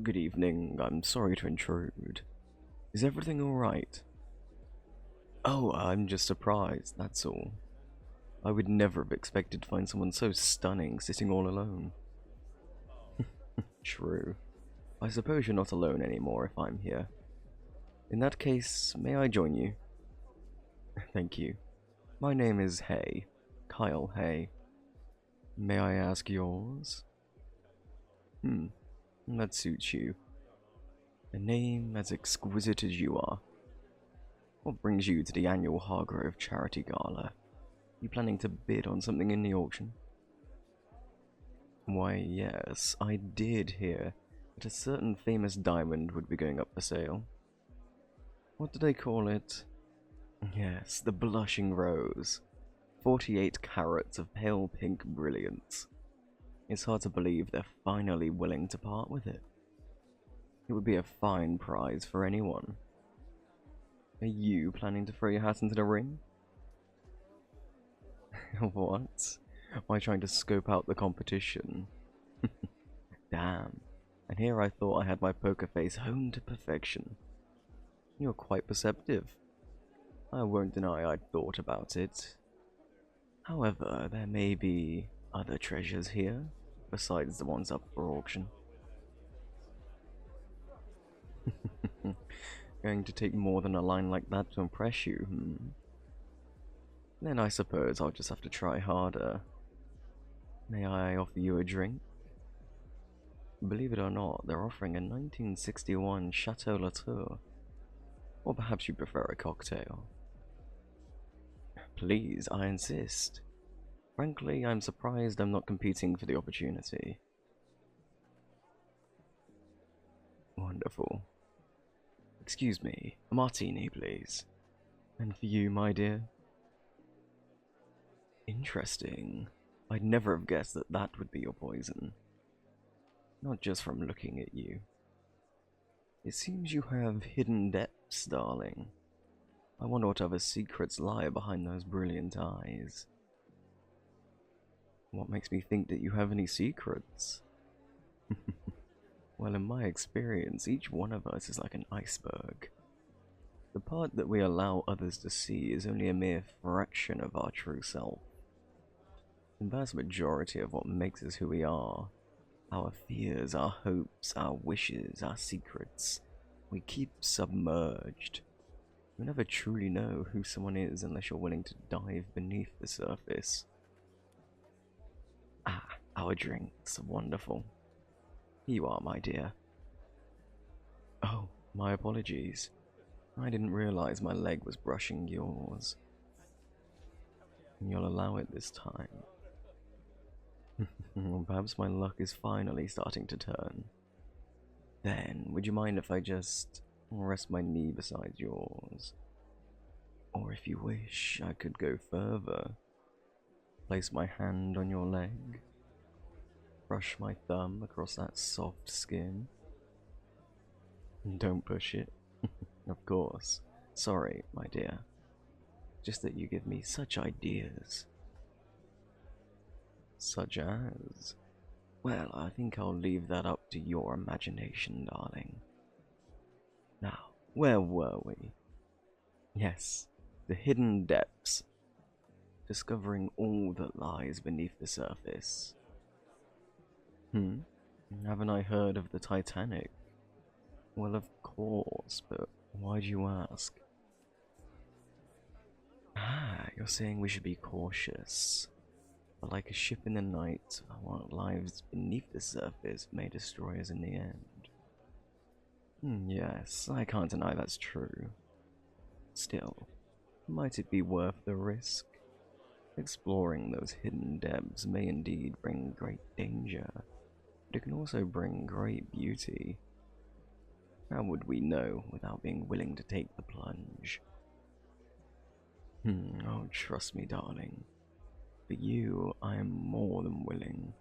Good evening, I'm sorry to intrude. Is everything alright? Oh, I'm just surprised, that's all. I would never have expected to find someone so stunning sitting all alone. True. I suppose you're not alone anymore if I'm here. In that case, may I join you? Thank you. My name is Hay. Kyle Hay. May I ask yours? That suits you. A name as exquisite as you are. What brings you to the annual Hargrove Charity Gala? You planning to bid on something in the auction? Why, yes, I did hear that a certain famous diamond would be going up for sale. What do they call it? Yes, the blushing rose. 48 carats of pale pink brilliance. It's hard to believe they're finally willing to part with it. It would be a fine prize for anyone. Are you planning to throw your hat into the ring? What? Am I trying to scope out the competition? Damn. And here I thought I had my poker face honed to perfection. You're quite perceptive. I won't deny I'd thought about it. However, there may be other treasures here, besides the ones up for auction. Going to take more than a line like that to impress you, Then I suppose I'll just have to try harder. May I offer you a drink? Believe it or not, they're offering a 1961 Chateau Latour. Or perhaps you prefer a cocktail. Please, I insist. Frankly, I'm surprised I'm not competing for the opportunity. Wonderful. Excuse me, a martini, please. And for you, my dear? Interesting. I'd never have guessed that that would be your poison. Not just from looking at you. It seems you have hidden depths, darling. I wonder what other secrets lie behind those brilliant eyes. What makes me think that you have any secrets? Well, in my experience, each one of us is like an iceberg. The part that we allow others to see is only a mere fraction of our true self. The vast majority of what makes us who we are, our fears, our hopes, our wishes, our secrets, we keep submerged. You never truly know who someone is unless you're willing to dive beneath the surface. Ah, our drinks, wonderful. Here you are, my dear. Oh, my apologies. I didn't realize my leg was brushing yours. You'll allow it this time. Perhaps my luck is finally starting to turn. Then, would you mind if I just rest my knee beside yours? Or if you wish, I could go further. Place my hand on your leg. Brush my thumb across that soft skin. Don't push it. Of course. Sorry, my dear. Just that you give me such ideas. Such as? Well, I think I'll leave that up to your imagination, darling. Now, where were we? Yes, the hidden depths. Discovering all that lies beneath the surface. Haven't I heard of the Titanic? Well, of course, but why do you ask? Ah, you're saying we should be cautious. But like a ship in the night, what lies beneath the surface may destroy us in the end. Yes, I can't deny that's true. Still, might it be worth the risk? Exploring those hidden depths may indeed bring great danger, but it can also bring great beauty. How would we know without being willing to take the plunge? Oh, trust me, darling. For you, I am more than willing.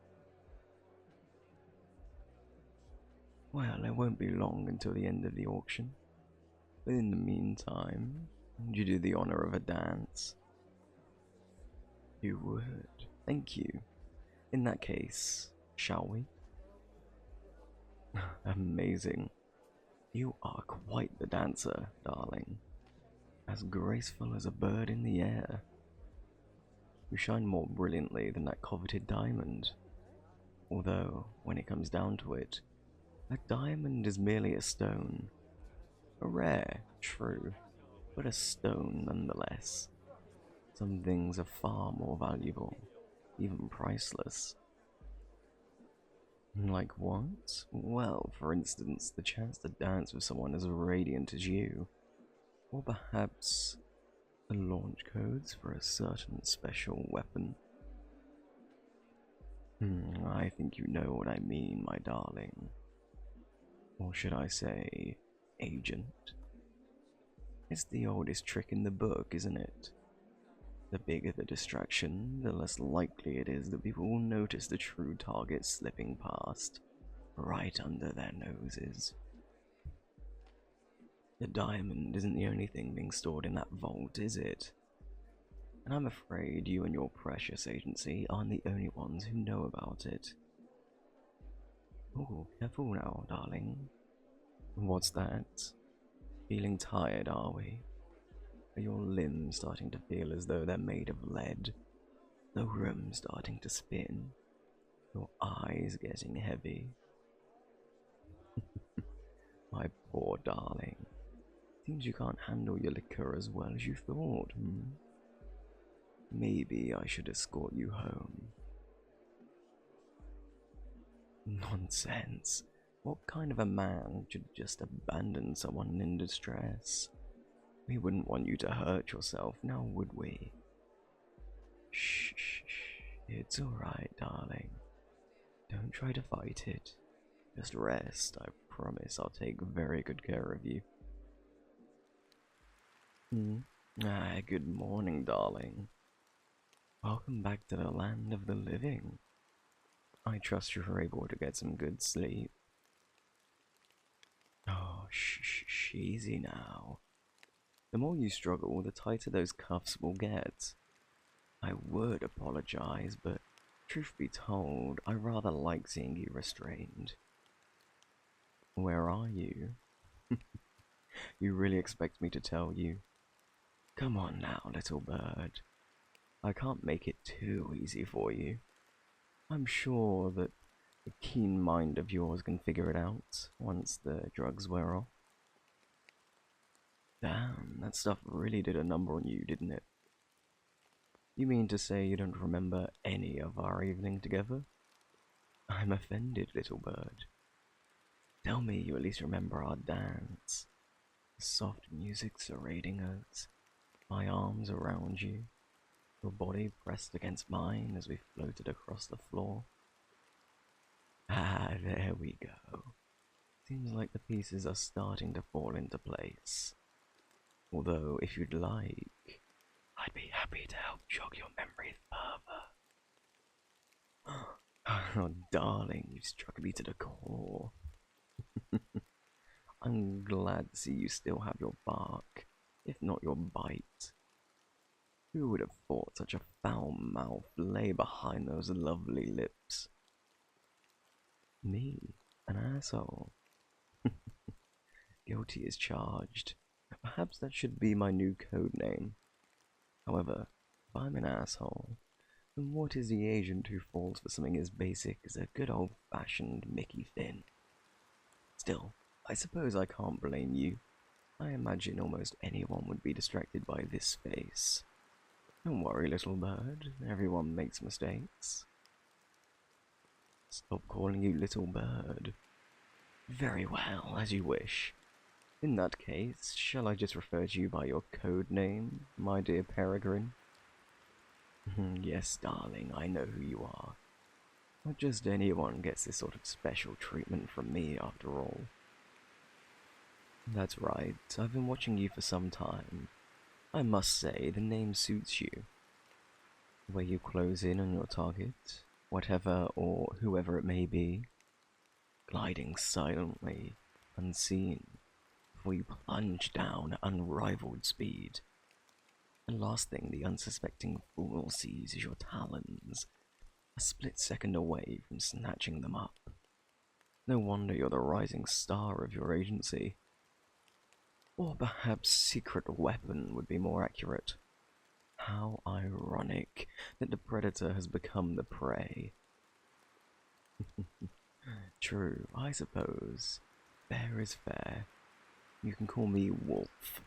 Well, it won't be long until the end of the auction. But in the meantime, would you do the honor of a dance? You would. Thank you. In that case, shall we? Amazing. You are quite the dancer, darling. As graceful as a bird in the air. You shine more brilliantly than that coveted diamond. Although, when it comes down to it, a diamond is merely a stone. A rare, true, but a stone nonetheless. Some things are far more valuable, even priceless. Like what? Well, for instance, the chance to dance with someone as radiant as you. Or perhaps the launch codes for a certain special weapon. I think you know what I mean, my darling. Or should I say, agent? It's the oldest trick in the book, isn't it? The bigger the distraction, the less likely it is that people will notice the true target slipping past, right under their noses. The diamond isn't the only thing being stored in that vault, is it? And I'm afraid you and your precious agency aren't the only ones who know about it. Oh, careful now, darling. What's that? Feeling tired, are we? Are your limbs starting to feel as though they're made of lead? The room starting to spin? Your eyes getting heavy? My poor darling. Seems you can't handle your liquor as well as you thought, Maybe I should escort you home. Nonsense. What kind of a man should just abandon someone in distress? We wouldn't want you to hurt yourself, now would we? Shh, shh, shh. It's alright, darling. Don't try to fight it. Just rest. I promise I'll take very good care of you. Good morning, darling. Welcome back to the land of the living. I trust you were able to get some good sleep. Oh, shh, easy now. The more you struggle, the tighter those cuffs will get. I would apologize, but truth be told, I rather like seeing you restrained. Where are you? You really expect me to tell you? Come on now, little bird. I can't make it too easy for you. I'm sure that a keen mind of yours can figure it out once the drugs wear off. Damn, that stuff really did a number on you, didn't it? You mean to say you don't remember any of our evening together? I'm offended, little bird. Tell me you at least remember our dance. The soft music serenading us, my arms around you, your body pressed against mine as we floated across the floor. Ah, there we go. Seems like the pieces are starting to fall into place. Although, if you'd like, I'd be happy to help jog your memory further. Oh, darling, you've struck me to the core. I'm glad to see you still have your bark, if not your bite. Who would have thought such a foul mouth lay behind those lovely lips? Me, an asshole. Guilty as charged. Perhaps that should be my new code name. However, if I'm an asshole, then what is the agent who falls for something as basic as a good old-fashioned Mickey Finn? Still, I suppose I can't blame you. I imagine almost anyone would be distracted by this face. Don't worry, little bird. Everyone makes mistakes. Stop calling you little bird. Very well, as you wish. In that case, shall I just refer to you by your code name, my dear Peregrine? Yes, darling, I know who you are. Not just anyone gets this sort of special treatment from me, after all. That's right, I've been watching you for some time. I must say, the name suits you. Where you close in on your target, whatever or whoever it may be, gliding silently, unseen, before you plunge down at unrivaled speed. The last thing the unsuspecting fool sees is your talons, a split second away from snatching them up. No wonder you're the rising star of your agency. Or perhaps secret weapon would be more accurate. How ironic that the predator has become the prey. True, I suppose. Fair is fair. You can call me Wolf.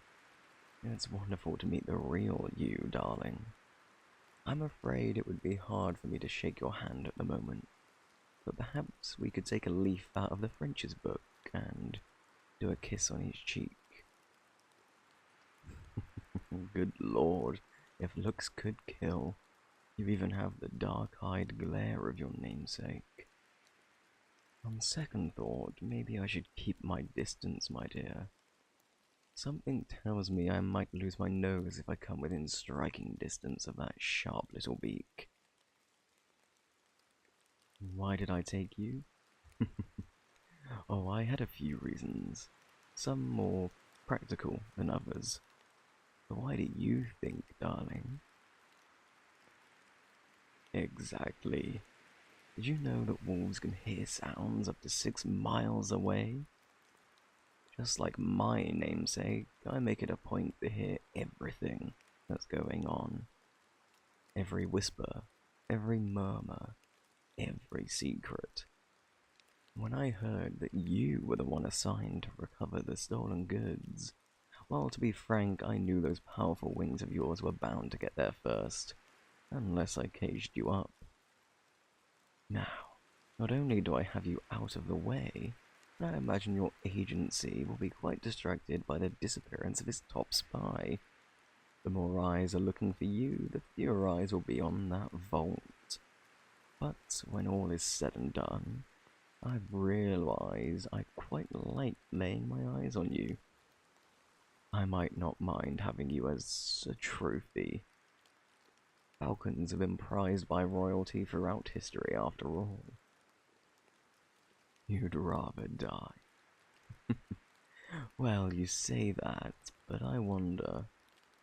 It's wonderful to meet the real you, darling. I'm afraid it would be hard for me to shake your hand at the moment, but perhaps we could take a leaf out of the French's book and do a kiss on each cheek. Good lord, if looks could kill, you even have the dark-eyed glare of your namesake. On second thought, maybe I should keep my distance, my dear. Something tells me I might lose my nose if I come within striking distance of that sharp little beak. Why did I take you? Oh, I had a few reasons, some more practical than others. But why do you think, darling? Exactly. Did you know that wolves can hear sounds up to 6 miles away? Just like my namesake, I make it a point to hear everything that's going on. Every whisper, every murmur, every secret. When I heard that you were the one assigned to recover the stolen goods, well, to be frank, I knew those powerful wings of yours were bound to get there first, unless I caged you up. Now, not only do I have you out of the way, but I imagine your agency will be quite distracted by the disappearance of its top spy. The more eyes are looking for you, the fewer eyes will be on that vault. But when all is said and done, I've realized I quite like laying my eyes on you. I might not mind having you as a trophy. Falcons have been prized by royalty throughout history, after all. You'd rather die. Well, you say that, but I wonder,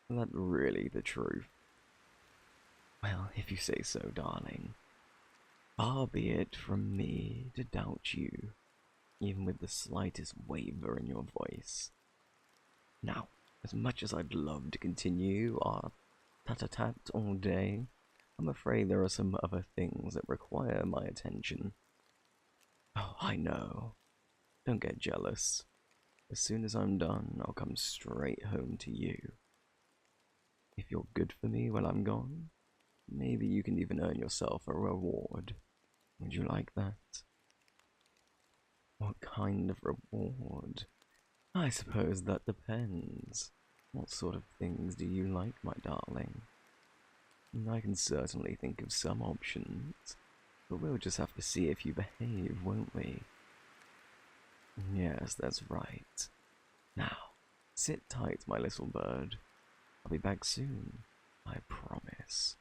is that really the truth? Well, if you say so, darling. Far be it from me to doubt you, even with the slightest waver in your voice. Now, as much as I'd love to continue our tat-a-tat all day, I'm afraid there are some other things that require my attention. Oh, I know. Don't get jealous. As soon as I'm done, I'll come straight home to you. If you're good for me while I'm gone, maybe you can even earn yourself a reward. Would you like that? What kind of reward? I suppose that depends. What sort of things do you like, my darling? I can certainly think of some options, but we'll just have to see if you behave, won't we? Yes, that's right. Now, sit tight, my little bird. I'll be back soon, I promise.